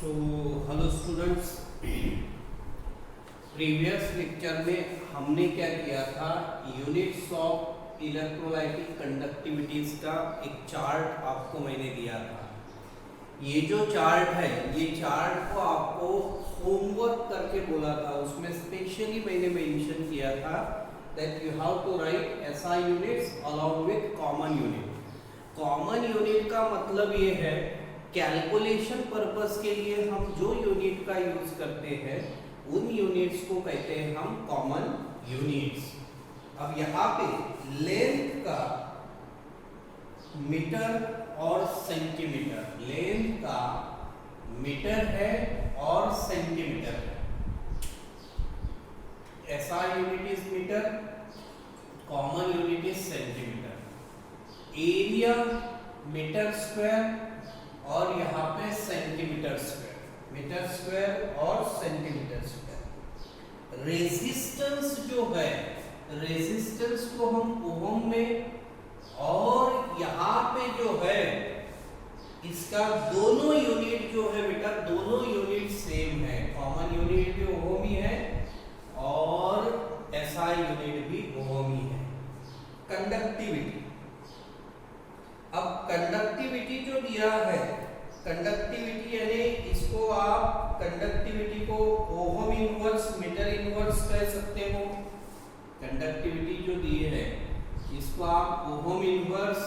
So hello students, previous lecture में हमने क्या किया था, यूनिट्स ऑफ इलेक्ट्रोलाइटिक कंडक्टिविटीज का एक चार्ट आपको मैंने दिया था। ये जो चार्ट है, ये चार्ट को आपको होमवर्क करके बोला था। उसमें स्पेशली मैंने मेंशन किया था that you have to write SI units along with common unit. Common unit का मतलब ये है कैलकुलेशन पर्पस के लिए हम जो यूनिट का यूज करते हैं उन यूनिट्स को कहते हैं हम कॉमन यूनिट्स। अब यहाँ पे लेंथ का मीटर और सेंटीमीटर, लेंथ का मीटर है और सेंटीमीटर है। SI unit is metre, common unit is centimetre. Area metre square और यहाँ पे सेंटीमीटर स्क्वायर, मीटर स्क्वायर और सेंटीमीटर स्क्वायर। रेजिस्टेंस जो है, रेजिस्टेंस को हम ओम में, और यहाँ पे जो है इसका दोनों यूनिट जो है बेटा, दोनों यूनिट सेम है। कॉमन यूनिट भी ओम ही है और एसआई यूनिट भी ओम ही है। कंडक्टिविटी, अब कंडक्टिविटी जो दिया है, कंडक्टिविटी यानी इसको आप कंडक्टिविटी को ओहम इनवर्स मीटर इनवर्स कह सकते हो। कंडक्टिविटी जो दी है इसको आप ओहम इनवर्स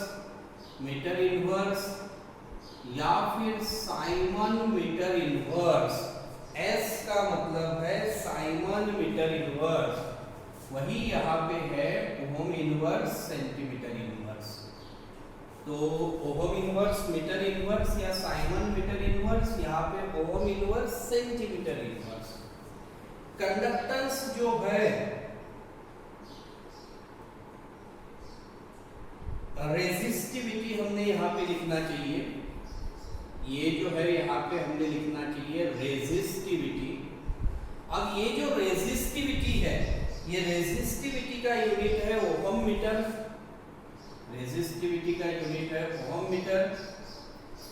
मीटर इनवर्स या फिर साइमन मीटर इनवर्स, एस का मतलब है साइमन मीटर इनवर्स, वही यहाँ पे है ओहम इनवर्स सेंटीमीटर इनवर्स। तो ओहम इनवर्स मीटर इनवर्स या साइमन मीटर इनवर्स, यहाँ पे ohm inverse centimetre inverse. Conductance जो है, रेजिस्टिविटी हमने यहाँ पे लिखना चाहिए, ये जो है यहाँ पे हमने लिखना चाहिए रेजिस्टिविटी। अब ये जो रेजिस्टिविटी है, ये रेजिस्टिविटी का यूनिट है ओहम मीटर, रेजिस्टिविटी का यूनिट है ओहम मीटर,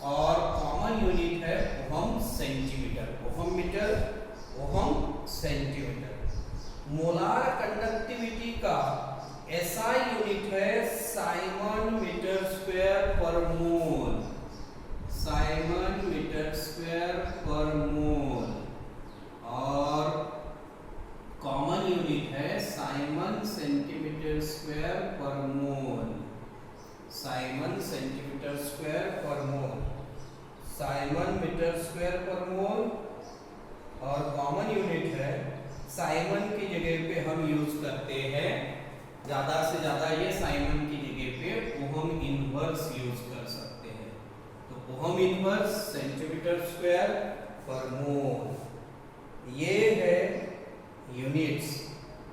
और कॉमन यूनिट है ohm centimetre, ohm metre ohm centimetre. Molar conductivity का एसआई यूनिट है siemens metre square per mole, siemens metre square per mole, और कॉमन यूनिट है siemens centimetre square per mole, Simon centimetre square per mole, siemens metre square per mole, और common unit है Simon की जगह पे हम use करते हैं ज्यादा से ज्यादा, ये साइमन की जगह पे ओहम इनवर्स यूज कर सकते हैं। तो ohm inverse centimetre square per मोल, ये है यूनिट्स।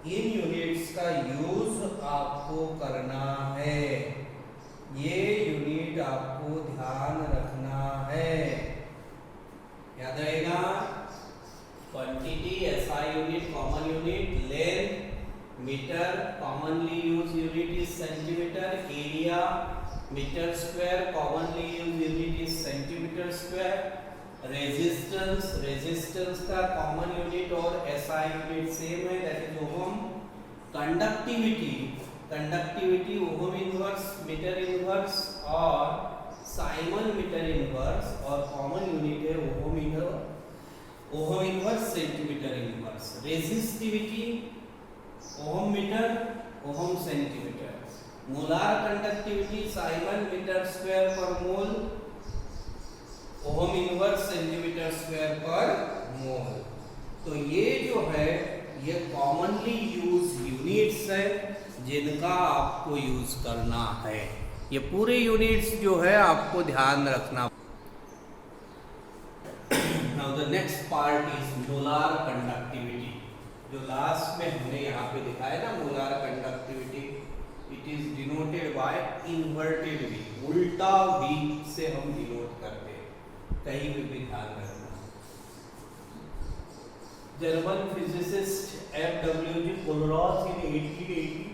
इन यूनिट्स का यूज आपको करना है, ये यूनिट आपको ध्यान रखना है, याद रहेगा। Quantity SI unit, common unit, length metre, commonly use unit is centimetre, area metre square, commonly use unit is centimetre square. Resistance, resistance का कॉमन यूनिट और एसआई यूनिट सेम है, that is ohm. Conductivity, conductivity ohm inverse metre inverse और siemens metre inverse, और common unit है ohm inverse centimetre inverse. Resistivity ohm metre ohm centimetre. Molar conductivity siemens metre square per mole, ohm inverse centimetre square per मोल। तो ये जो है ये commonly use units है जिनका आपको यूज करना है। ये पूरे यूनिट्स जो है आपको ध्यान रखना। Now the next part is molar conductivity, जो लास्ट में हमने यहाँ पे दिखाया ना molar conductivity. It is denoted bye inverted we, उल्टा वी से हम डिनोट करते हैं, कहीं भी ध्यान रखना। German physicist FWG Kohlrausch in 1880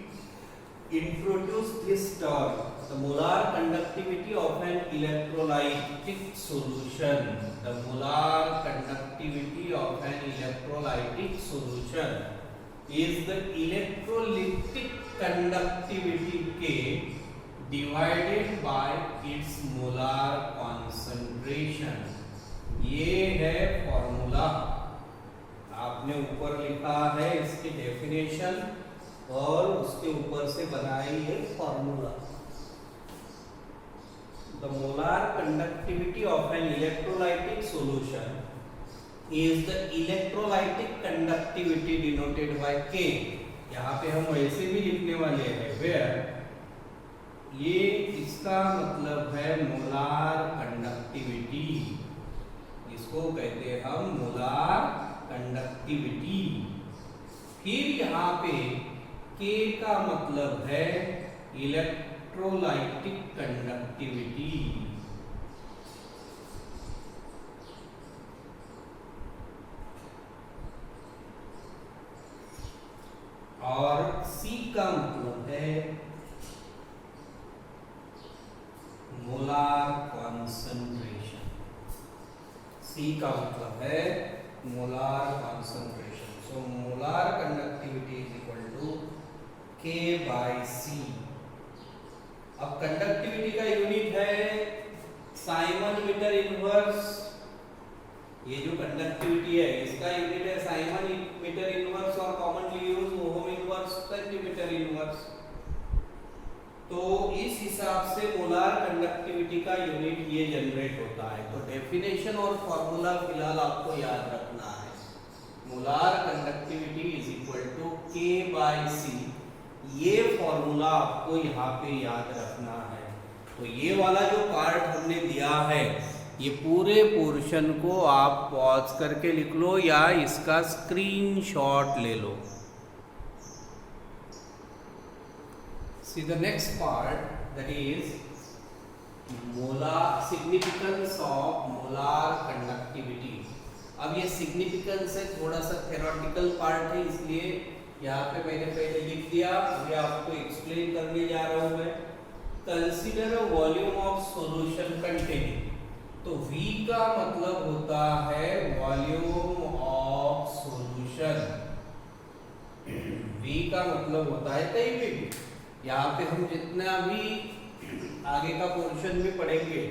introduced this term, the molar conductivity of an electrolytic solution, the molar conductivity of an electrolytic solution is the electrolytic conductivity K divided by its molar concentration. ये है formula, आपने ऊपर लिखा है इसकी definition और उसके ऊपर से बनाई है formula. The molar conductivity of an electrolytic solution is the electrolytic conductivity denoted by K. यहाँ पे हम वैसे भी लिखने वाले हैं where ये इसका मतलब है मोलार कंडक्टिविटी, इसको कहते हैं हम मोलार कंडक्टिविटी. फिर यहाँ पे K का मतलब है इलेक्ट्रोलाइटिक कंडक्टिविटी. और C का मतलब है मोलार कॉन्सेंट्रेशन. C का मतलब है molar concentration. So molar conductivity is equal to K by C. अब कंडक्टिविटी का यूनिट है साइमन मीटर इनवर्स. ये जो कंडक्टिविटी है इसका यूनिट है साइमन मीटर इनवर्स और commonly use ohm inverse, centimetre inverse. तो इस हिसाब से मोलार कंडक्टिविटी का यूनिट ये जनरेट होता है. तो डेफिनेशन और फॉर्मूला फिलहाल आपको याद रखना है. Molar conductivity is equal to K by C. ये फॉर्मूला आपको यहाँ पे याद रखना है. तो ये वाला जो पार्ट हमने दिया है ये पूरे पोर्शन को आप पॉज करके लिख लो या इसका स्क्रीनशॉट ले लो. See the next part, that is molar significance of molar conductivity. अब ये significance है, थोड़ा सा theoretical part है, इसलिए यहाँ पे मैंने पहले लिख दिया. अभी आपको एक्सप्लेन करने जा रहा हूँ मैं. Consider a volume of solution containing. तो V का मतलब होता है वॉल्यूम ऑफ सॉल्यूशन. V का मतलब होता है कहीं पे भी. यहाँ पे हम जितना भी आगे का पोर्शन में पढ़ेंगे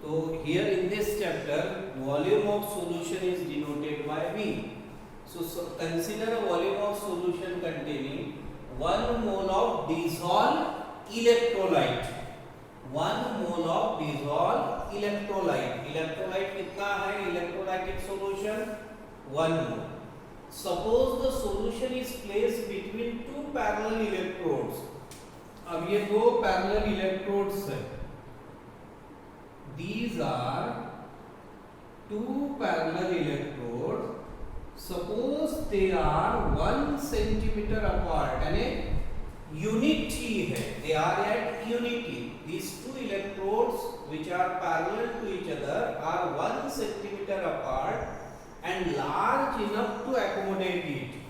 तो here in this chapter volume of solution is denoted by V. So consider a volume of solution containing 1 mole of dissolved electrolyte. 1 mole of dissolved electrolyte. Electrolyte कितना है? Electrolytic solution 1 mole. Suppose the solution is placed between two parallel electrodes. अब ये दो parallel electrodes हैं. These are two parallel electrodes. Suppose they are 1 centimeter apart, यानी unity है. They are at unity. These two electrodes which are parallel to each other are 1 centimeter apart and large enough to accommodate it.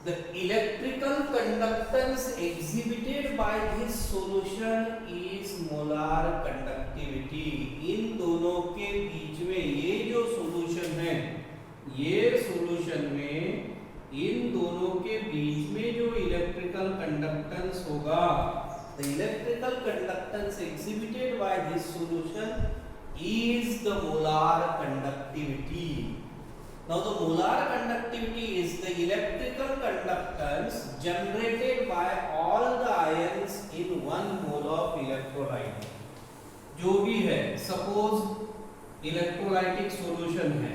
The electrical conductance exhibited by this solution is molar conductivity. इन दोनों के बीच में ये जो solution है, ये solution में इन दोनों के बीच में जो electrical conductance होगा, the electrical conductance exhibited by this solution is the molar conductivity. Now the molar conductivity is the electrical conductance generated by all the ions in 1 mole of electrolyte. जो भी है, suppose electrolytic solution है,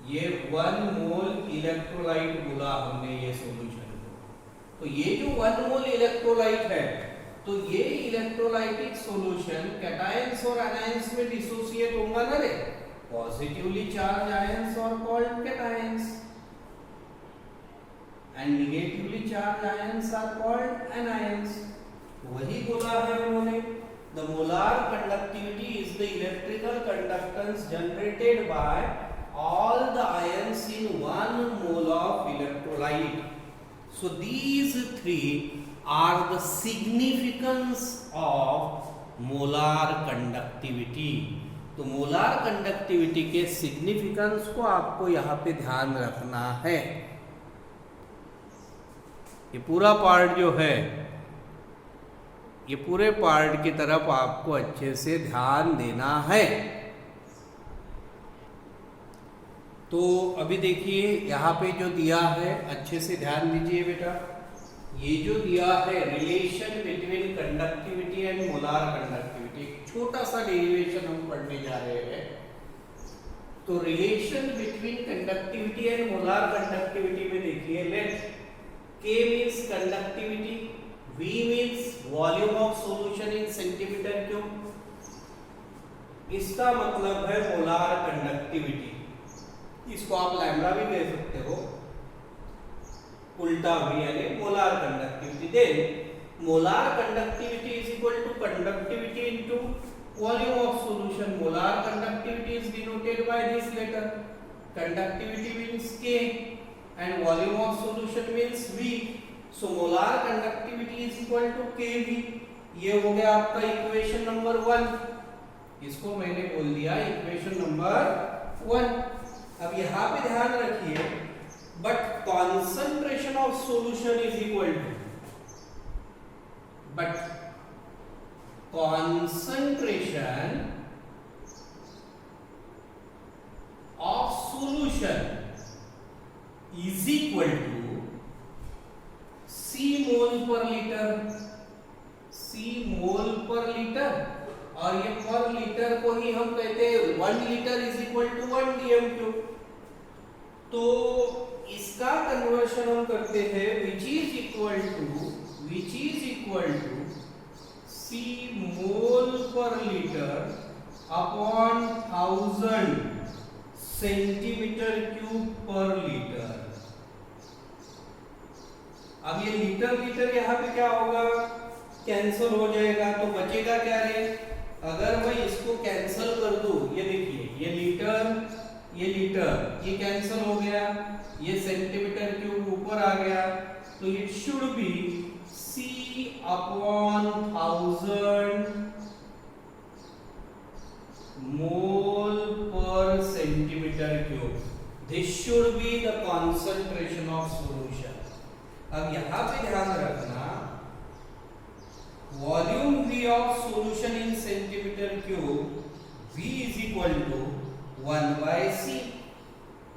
ये 1 mole electrolyte बोला हमने ये solution को. तो ये जो 1 mole electrolyte है, तो ये electrolytic solution cations और anions में dissociate होगा ना रे. Positively charged ions are called cations and negatively charged ions are called anions. वही बोला है उन्होंने. The molar conductivity is the electrical conductance generated by all the ions in 1 mole of electrolyte. So these three are the significance of molar conductivity. तो molar conductivity के significance को आपको यहाँ पे ध्यान रखना है। ये पूरा पार्ट जो है, ये पूरे पार्ट की तरफ आपको अच्छे से ध्यान देना है। तो अभी देखिए यहाँ पे जो दिया है, अच्छे से ध्यान दीजिए बेटा। ये जो दिया है relation between conductivity and molar conductivity, एक छोटा सा डेरिवेशन हम पढ़ने जा रहे हैं। तो relation between conductivity and molar conductivity में देखिए, late K means conductivity, V means volume of solution in centimeter cube, इसका मतलब है मोलार कंडक्टिविटी। इसको आप लैम्डा भी कह सकते हो, उल्टा भी, यानी molar conductivity. Then molar conductivity is equal to conductivity into volume of solution. Molar conductivity is denoted by this letter. Conductivity means K and volume of solution means V. So molar conductivity is equal to kV. ये हो गया आपका equation number 1। इसको मैंने बोल दिया equation number 1। अब यहाँ पे ध्यान रखिए, but concentration of solution is equal to, but concentration of solution is equal to C mole per litre, C mole per litre, और ये पर लीटर को ही हम कहते हैं 1 litre is equal to 1 dm cube. तो इसका कन्वर्शन हम करते हैं which is equal to C mole per litre upon 1000 centimetre cube per litre. अब ये लीटर लीटर यहाँ पे क्या होगा, कैंसिल हो जाएगा, तो बचेगा क्या रे? अगर मैं इसको कैंसिल कर दूं, ये देखिए, ये लीटर ये कैंसिल हो गया, ये सेंटीमीटर क्यूब ऊपर आ गया, तो it should be C upon 1000 mole per centimetre cube. This should be the concentration of solution. अब यहां पे ध्यान रखना, volume V of solution in centimetre cube, V is equal to 1 by C।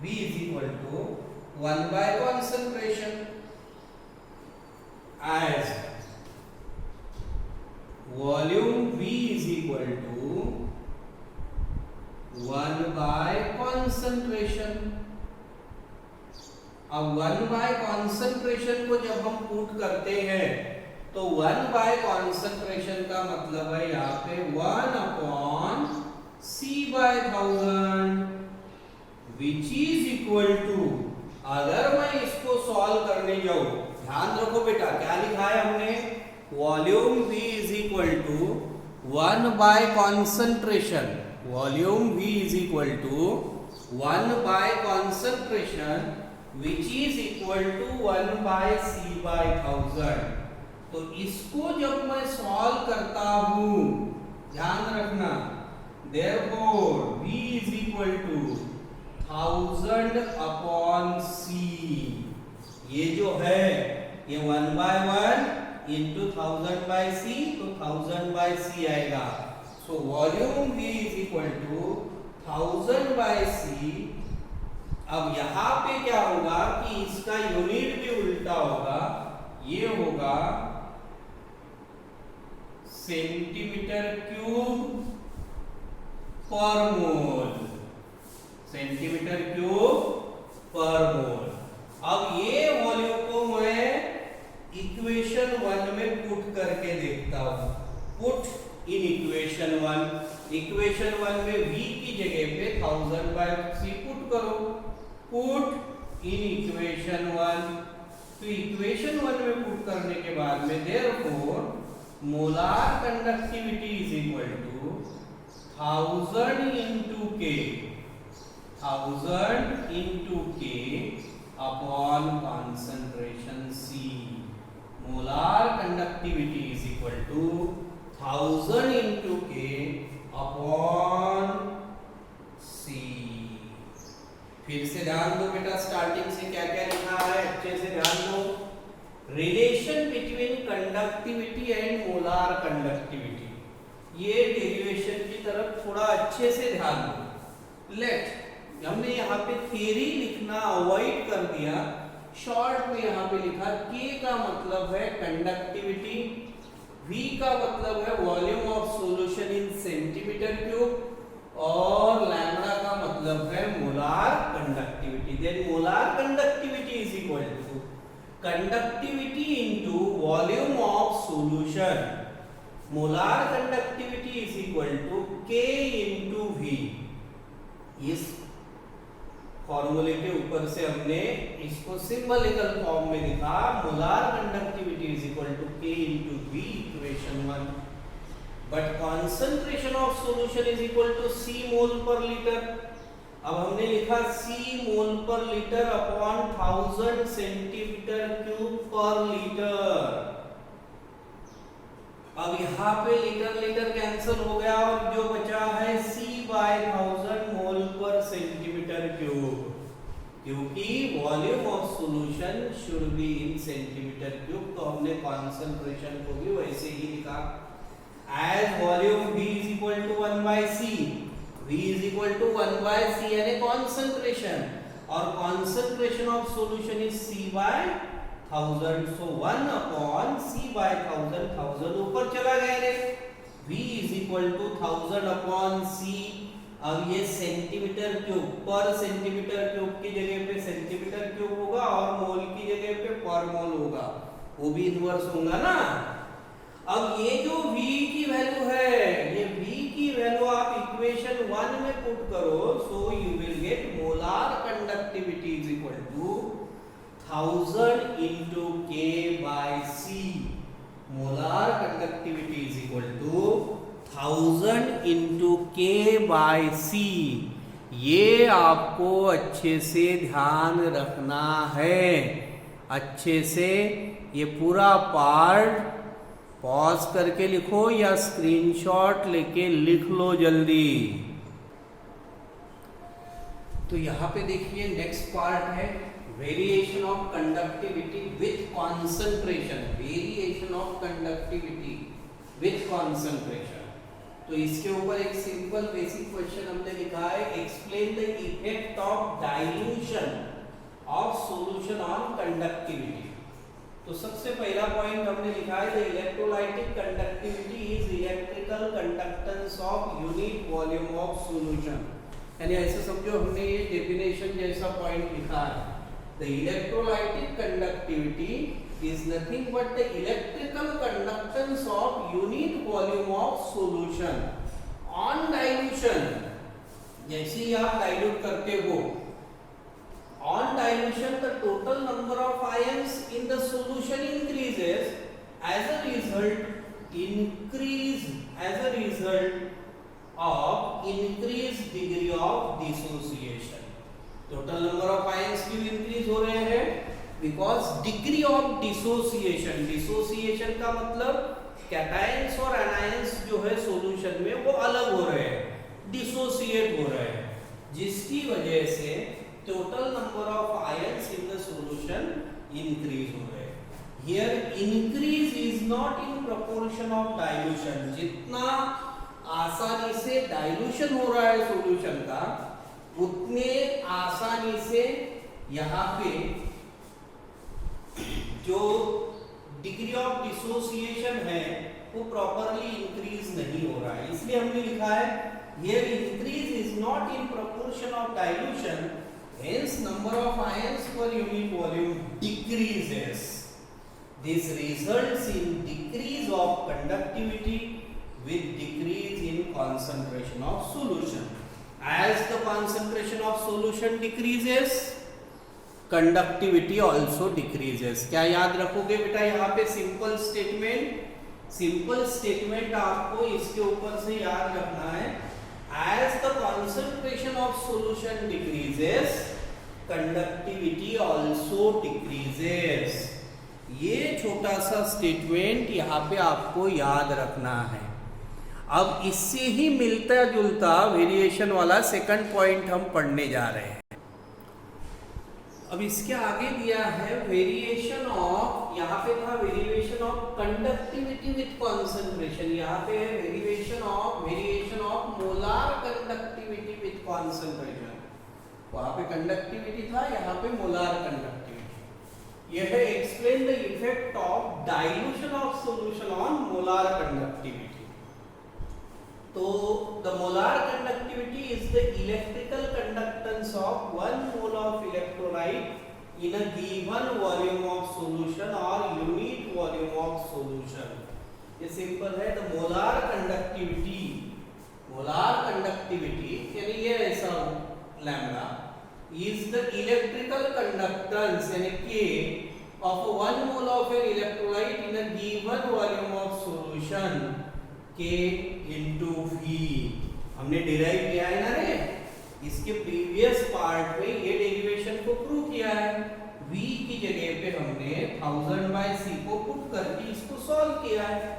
V is equal to 1 by concentration, as volume V is equal to 1 by concentration. अब 1 by concentration को जब हम put करते हैं, तो 1 बाय कॉन्सेंट्रेशन का मतलब है यहाँ पे 1 upon C by 1000, which is equal to, अगर मैं इसको सॉल्व करने जाऊं, ध्यान रखो बेटा क्या लिखा है हमने, volume V is equal to 1 by concentration, volume V is equal to 1 by concentration which is equal to 1 by C by 1000। तो इसको जब मैं सॉल्व करता हूं, ध्यान रखना, therefore V is equal to 1000 upon C। ये जो है ये 1 by 1 into 1000 by C, तो 1000 by C आएगा। So volume V is equal to 1000 by C। अब यहाँ पे क्या होगा कि इसका यूनिट भी उल्टा होगा, ये होगा सेंटीमीटर क्यूब पर मोल, सेंटीमीटर क्यूब पर मोल। अब ये वॉल्यूम को मैं इक्वेशन 1 में पुट करके देखता हूं, पुट इन इक्वेशन 1। इक्वेशन 1 में V की जगह पे 1000 बाय C पुट करो, पुट इन इक्वेशन 1। तो इक्वेशन 1 में पुट करने के बाद में therefore molar conductivity is equal to 1000 into K, 1000 into K upon concentration C। Molar conductivity is equal to 1000 into K upon C. फिर से ध्यान दो बेटा, स्टार्टिंग से क्या क्या लिखा है अच्छे से ध्यान दो। Relation between conductivity and molar conductivity, ये डेरिवेशन की तरफ थोड़ा अच्छे से ध्यान दो। लेट, हमने यहाँ पे थ्योरी लिखना अवॉइड कर दिया, शॉर्ट में यहाँ पे लिखा के का मतलब है कंडक्टिविटी, V का मतलब है volume of solution in centimetre cube और लैम्बडा का मतलब है molar conductivity. Then molar conductivity is equal to conductivity into volume of solution. Molar conductivity is equal to K into V। इस फॉर्मूले के ऊपर से हमने इसको सिंबलिकल फॉर्म में लिखा, molar conductivity is equal to K into V, equation 1। But concentration of solution is equal to C mole per litre. अब हमने लिखा C mole per litre upon 1000 centimetre cube per litre. अब यहाँ पे लीटर लीटर कैंसिल हो गया और जो बचा है C by 1000 mole per centimetre cube, क्योंकि volume of solution should be in centimetre cube, तो हमने कॉन्सेंट्रेशन को भी वैसे ही लिखा as volume V is equal to 1 by C। V is equal to 1 by C यानी कॉन्सेंट्रेशन, और concentration of solution is C by 1000, so 1 upon C by 1000, 1000 ऊपर चला गया रे। V is equal to 1000 upon C। अब ये centimetre cube, पर centimetre cube की जगह पे सेंटीमीटर क्यूब होगा और मोल की जगह पे पर मोल होगा, वो भी इनवर्स होगा ना। अब ये जो V की वैल्यू है, ये V की वैल्यू आप इक्वेशन 1 में पुट करो, so you will get molar conductivity is equal to 1000 into K by C। Molar conductivity is equal to 1000 into K by C। ये आपको अच्छे से ध्यान रखना है, अच्छे से ये पूरा पार्ट पॉज करके लिखो या स्क्रीनशॉट लेके लिख लो जल्दी। तो यहाँ पे देखिए नेक्स्ट पार्ट है variation of conductivity with concentration, variation of conductivity with concentration. तो इसके ऊपर एक सिंपल बेसिक क्वेश्चन हमने लिखा है, explain the effect of dilution of solution on conductivity. तो सबसे पहला पॉइंट हमने लिखा है the electrolytic conductivity is electrical conductance of unit volume of solution. यानी ऐसे समझो हमने ये डेफिनेशन जैसा पॉइंट लिखा है, the electrolytic conductivity is nothing but the electrical conductance of unit volume of solution on dilution। जैसे ही आप डाइल्यूट करते हो, on dilution the total number of ions in the solution increases as a result of increased degree of dissociation। total number of ions क्यों increase हो रहे हैं? Because degree of dissociation, dissociation का मतलब कैटायंस और anions जो है solution में वो अलग हो रहे हैं, डिसोसिएट हो रहे हैं, जिसकी वजह से total number of ions in the solution increase हो रहे हैं। Here increase is not in proportion of dilution. जितना आसानी से डाइल्यूशन हो रहा है सॉल्यूशन का, उतने आसानी से यहाँ पे जो डिग्री ऑफ डिसोसिएशन है वो प्रॉपरली इंक्रीज नहीं हो रहा है। इसलिए हमने लिखा है here increase is not in proportion of dilution, hence number of ions per unit volume decreases. This results in decrease of conductivity with decrease in concentration of solution. As the concentration of solution decreases, conductivity also decreases. क्या याद रखोगे बेटा यहाँ पे simple statement, simple statement आपको इसके ऊपर से याद रखना है, as the concentration of solution decreases conductivity also decreases. ये छोटा सा स्टेटमेंट यहाँ पे आपको याद रखना है। अब इससे ही मिलता जुलता वेरिएशन वाला सेकंड पॉइंट हम पढ़ने जा रहे हैं। अब इसके आगे दिया है वेरिएशन ऑफ, यहाँ पे था variation of conductivity with concentration, यहाँ पे है variation of molar conductivity with concentration. वहां पे कंडक्टिविटी था, यहाँ पे मोलार कंडक्टिविटी। यह है explain the effect of dilution of solution on molar conductivity. तो the molar conductivity is the electrical conductance of 1 mole of electrolyte in a given volume of solution or unit volume of solution। ये simple है। The molar conductivity यानी ये ऐसा lambda is the electrical conductance यानी K of 1 mole of an electrolyte in a given volume of solution K into V। हमने derive किया है ना रे, इसके प्रीवियस पार्ट में ये डेरिवेशन को प्रूव किया है। V की जगह पे हमने 1000/C को पुट करके इसको सॉल्व किया है।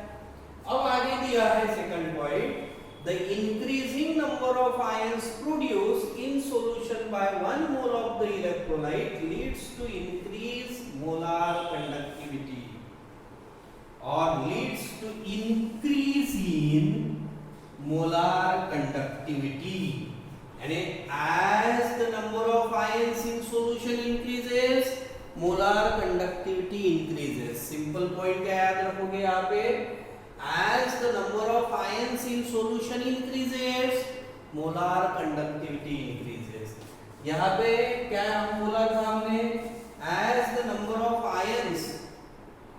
अब आगे दिया है second point, the increasing number of ions produced in solution by 1 mole of the electrolyte leads to increased molar conductivity or leads to increase in molar conductivity। यानी as the number of ions in solution increases molar conductivity increases। Simple point क्या याद रखोगे यहाँ पे, as the number of ions in solution increases molar conductivity increases। यहाँ पे क्या हम बोला था हमने, as the number of ions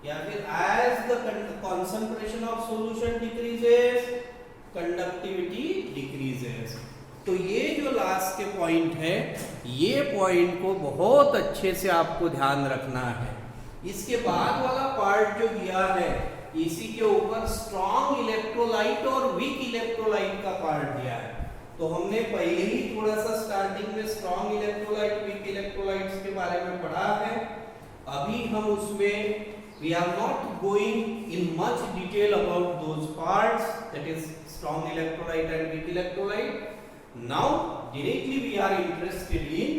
या फिर as the concentration of solution decreases conductivity decreases। तो ये जो लास्ट के पॉइंट है, ये पॉइंट को बहुत अच्छे से आपको ध्यान रखना है। इसके बाद वाला पार्ट जो दिया है, इसी के ऊपर स्ट्रॉन्ग इलेक्ट्रोलाइट और वीक इलेक्ट्रोलाइट का पार्ट दिया है। तो हमने पहले ही थोड़ा सा स्टार्टिंग में स्ट्रॉन्ग इलेक्ट्रोलाइट वीक इलेक्ट्रोलाइट्स के बारे में पढ़ा है। अभी हम उसमें we are not going in much detail about those parts, that is strong electrolyte and weak electrolyte। Now directly we are interested in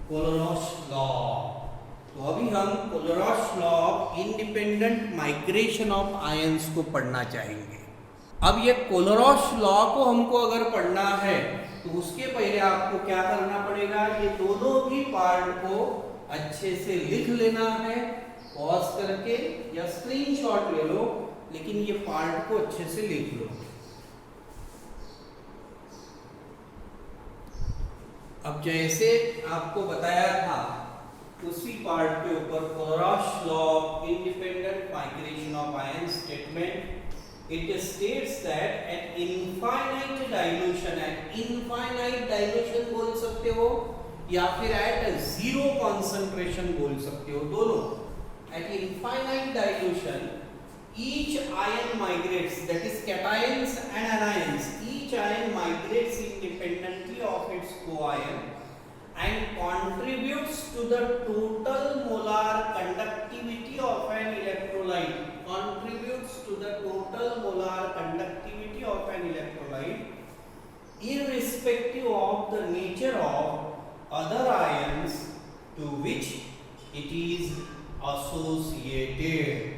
Coloro's law। तो अभी हम Kohlrausch law of independent migration of ions को पढ़ना चाहेंगे। अब ये कोलोरॉस law को हमको अगर पढ़ना है तो उसके पहले आपको क्या करना पड़ेगा, ये दोनों भी पार्ट को अच्छे से लिख लेना है, पॉज करके या स्क्रीनशॉट ले लो, लेकिन ये पार्ट को अच्छे से लिख लो। अब जैसे आपको बताया था उसी पार्ट के ऊपर Kohlrausch law of independent migration of ion statement, it states that at infinite dilution बोल सकते हो या फिर एट जीरो कंसंट्रेशन बोल सकते हो, दोनों। Eight infinite dilution each ion migrates, that is cations and anions, each ion migrates independently of its co-ion and contributes to the total molar conductivity of an electrolyte, irrespective of the nature of other ions to which it is associated।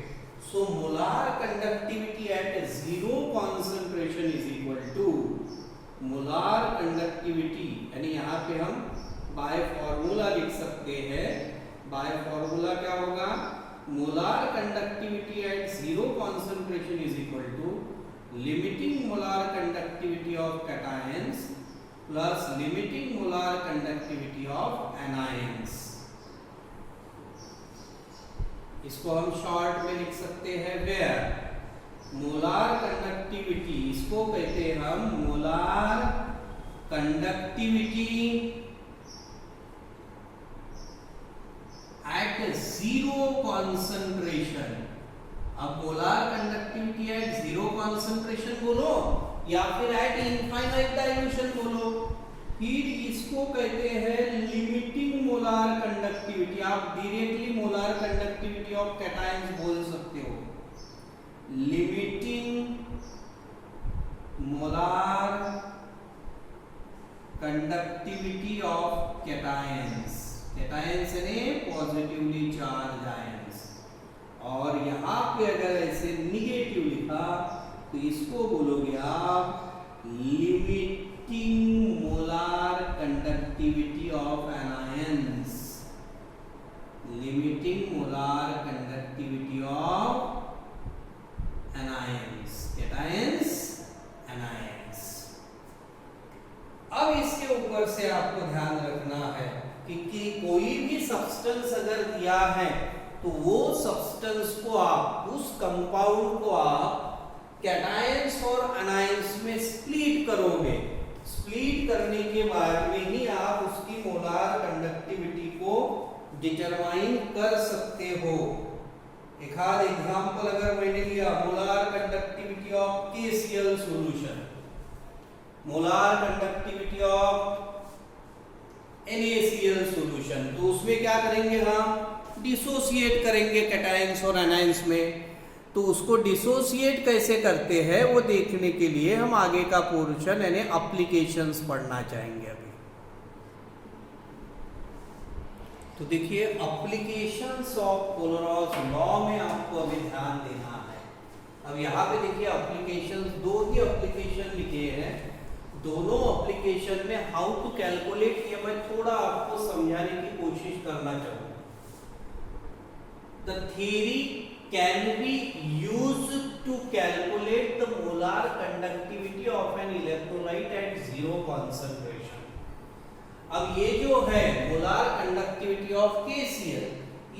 So molar conductivity at zero concentration is equal to molar conductivity, यानी यहाँ पे हम by formula लिख सकते हैं। Bye formula क्या होगा, molar conductivity at zero concentration is equal to limiting molar conductivity of cations plus limiting molar conductivity of anions. इसको हम शॉर्ट में लिख सकते हैं वेयर मोलार कंडक्टिविटी, इसको कहते हैं हम molar conductivity at zero concentration. अब molar conductivity at zero concentration बोलो या फिर एट इनफाइनाइट डाइल्यूशन बोलो, फिर इसको कहते हैं लिमिटिंग मोलार कंडक्टिविटी। आप directly molar conductivity of cations बोल सकते हो, limiting molar conductivity of cations, cations यानी पॉजिटिवली चार्ज आयंस, और यहाँ पे अगर ऐसे निगेटिव लिखा तो इसको बोलोगे आप limiting molar conductivity of anions, limiting molar conductivity of anions, cations anions. अब इसके ऊपर से आपको ध्यान रखना है कि कोई भी सब्सटेंस अगर दिया है तो वो सब्सटेंस को आप, उस कंपाउंड को आप कैटायंस और एनायंस में स्प्लिट करोगे। स्प्लिट करने के बाद में ही आप उसकी मोलार कंडक्टिविटी को डिटरमाइन कर सकते हो। एक आध एग्जांपल अगर मैंने लिया, molar conductivity of KCl solution, molar conductivity of NaCl solution, तो उसमें क्या करेंगे हम, डिसोसिएट करेंगे कैटायंस और एनायंस में। तो उसको डिसोसिएट कैसे करते हैं वो देखने के लिए हम आगे का पोर्शन यानी एप्लीकेशंस पढ़ना चाहेंगे अभी। तो देखिए एप्लीकेशंस ऑफ पोलराज लॉ में आपको अभी ध्यान देना है। अब यहाँ पे देखिए एप्लीकेशंस, दो ही एप्लीकेशन लिखे हैं, दोनों एप्लीकेशन में हाउ टू कैलकुलेट ये मैं थोड़ा आपको समझाने की कोशिश करना चाहूँगा। The theory can be used to calculate the molar conductivity of an electrolyte at zero concentration. अब ये जो है मोलार कंडक्टिविटी ऑफ KCl,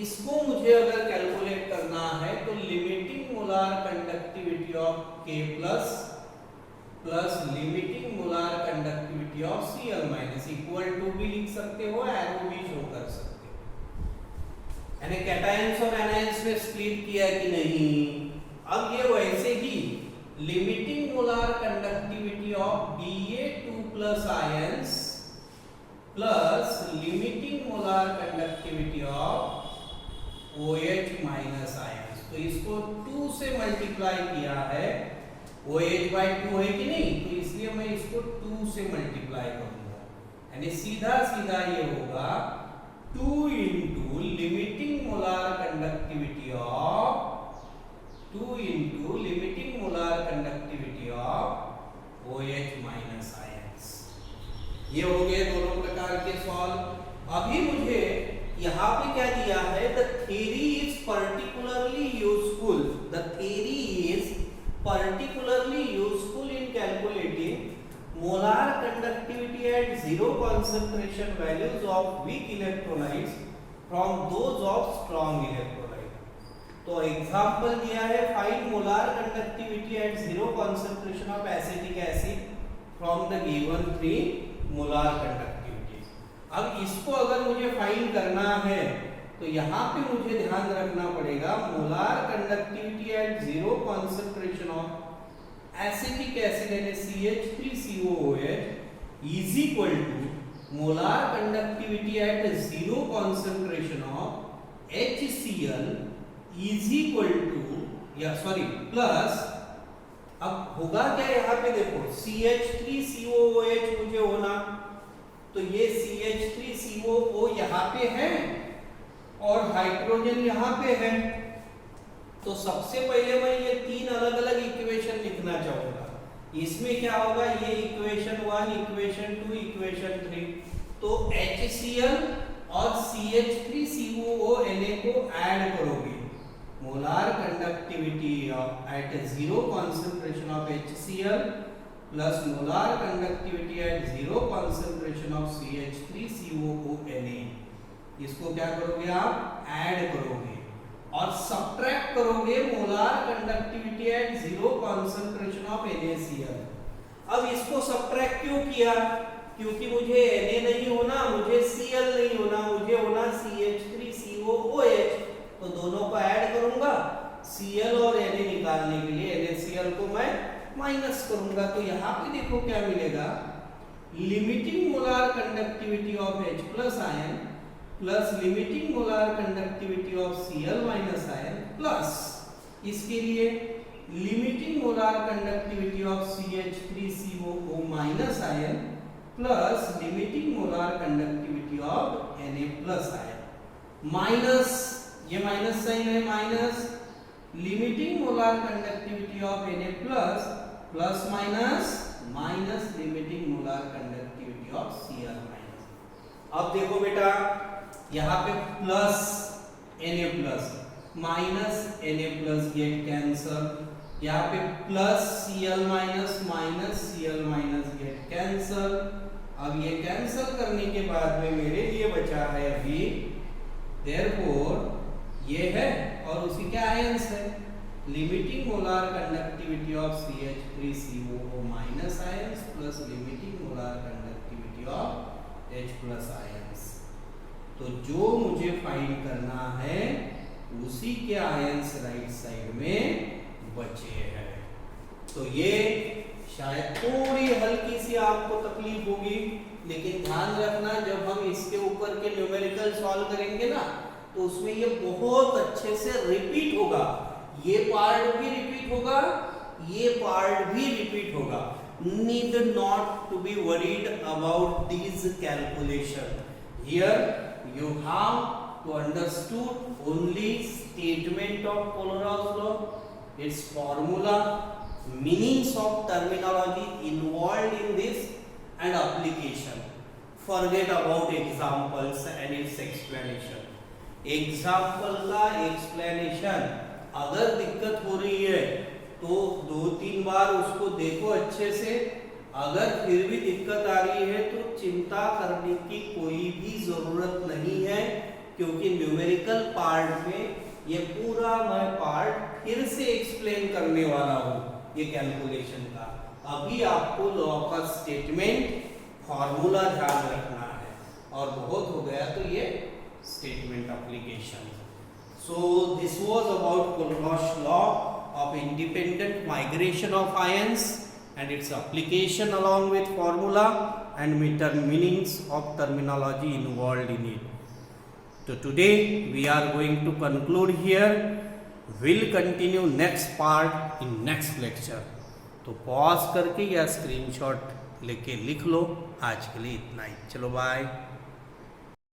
इसको मुझे अगर कैलकुलेट करना है तो limiting molar conductivity of K plus limiting molar conductivity of Cl minus equal to भी लिख सकते हो, एरो भी शो कर सकते हो। यानी कैटायंस और एनायंस में स्प्लिट किया कि नहीं। अब ये वैसे ही limiting molar conductivity of Da2 plus ions plus limiting molar conductivity of OH minus ions, तो इसको 2 से मल्टीप्लाई किया है, OH बाय 2 है कि नहीं, तो इसलिए मैं इसको 2 से मल्टीप्लाई करूंगा, यानी सीधा सीधा ये होगा 2 into limiting molar conductivity of 2 into limiting molar conductivity of OH minus ions। ये हो गए दोनों प्रकार के सॉल्व। अभी मुझे यहाँ पे क्या दिया है, the theory is particularly useful, the theory is particularly useful in calculating molar conductivity at zero concentration values of weak electrolytes from those of strong electrolyte। तो एग्जांपल दिया है, find molar conductivity at zero concentration of acetic acid from the given 3 molar conductivity. अब इसको अगर मुझे find करना है तो यहाँ पे मुझे ध्यान रखना पड़ेगा molar conductivity at zero concentration of acetic acid यानी CH3COOH is equal to molar conductivity at zero concentration of HCl is equal to, या सॉरी प्लस, अब होगा क्या यहाँ पे देखो, CH3COOH मुझे होना, तो ये CH3COO यहाँ पे है और हाइड्रोजन यहाँ पे है, तो सबसे पहले मैं ये 3 अलग अलग इक्वेशन लिखना चाहूंगा। इसमें क्या होगा, ये इक्वेशन 1, इक्वेशन 2, इक्वेशन 3, तो HCl और CH3COONA को ऐड करोगे, molar conductivity at zero concentration of HCl plus molar conductivity at zero concentration of CH3COONA, इसको क्या करोगे आप, ऐड करोगे और सब्ट्रैक्ट करोगे molar conductivity at zero concentration of NaCl। अब इसको सब्ट्रैक्ट क्यों किया, क्योंकि मुझे Na नहीं होना, मुझे Cl नहीं होना, मुझे होना CH3COOH, तो दोनों को ऐड करूंगा, Cl और Na निकालने के लिए NaCl को मैं माइनस करूंगा, तो यहाँ पे देखो क्या मिलेगा, limiting molar conductivity of H plus ion plus limiting molar conductivity of Cl minus ion plus इसके लिए limiting molar conductivity of CH3COO minus ion plus limiting molar conductivity of Na plus ion. Minus, ये minus sign है, minus limiting molar conductivity of Na plus plus minus minus limiting molar conductivity of Cl minus. अब देखो बेटा यहाँ पे plus Na plus minus Na plus get cancel, यहाँ पे plus Cl minus minus Cl minus get cancel. अब ये cancel करने के बाद में मेरे लिए बचा है अभी therefore ये है और उसी के आयंस है. Limiting molar conductivity of CH3COO minus ions plus limiting molar conductivity of H plus ions. तो जो मुझे फाइंड करना है उसी के आयंस राइट साइड में बचे हैं. तो ये शायद थोड़ी हल्की सी आपको तकलीफ होगी, लेकिन ध्यान रखना जब हम इसके ऊपर के न्यूमेरिकल सॉल्व करेंगे ना तो उसमें ये बहुत अच्छे से रिपीट होगा. ये पार्ट भी रिपीट होगा, ये पार्ट भी रिपीट होगा. Need not to be worried about these calculation. Here you have to understood only statement of Kohlrausch law, it's formula, meanings of terminology involved in this and application. Forget about examples and its explanation. Example का explanation अगर दिक्कत हो रही है तो 2-3 बार उसको देखो अच्छे से. अगर फिर भी दिक्कत आ रही है तो चिंता करने की कोई भी जरूरत नहीं है, क्योंकि न्यूमेरिकल पार्ट में ये पूरा मैं पार्ट फिर से एक्सप्लेन करने वाला हूँ ये कैलकुलेशन का. अभी आपको लॉ का स्टेटमेंट फॉर्मूला ध्यान रखना है और बहुत हो गया तो ये statement application. So this was about Kohlrausch law of independent migration of ions and its application along with formula and meanings of terminology involved in it. So today we are going to conclude here. We'll continue next part in next lecture. तो pause करके या screenshot लेके लिख लो. आज के लिए इतना ही. चलो बाय.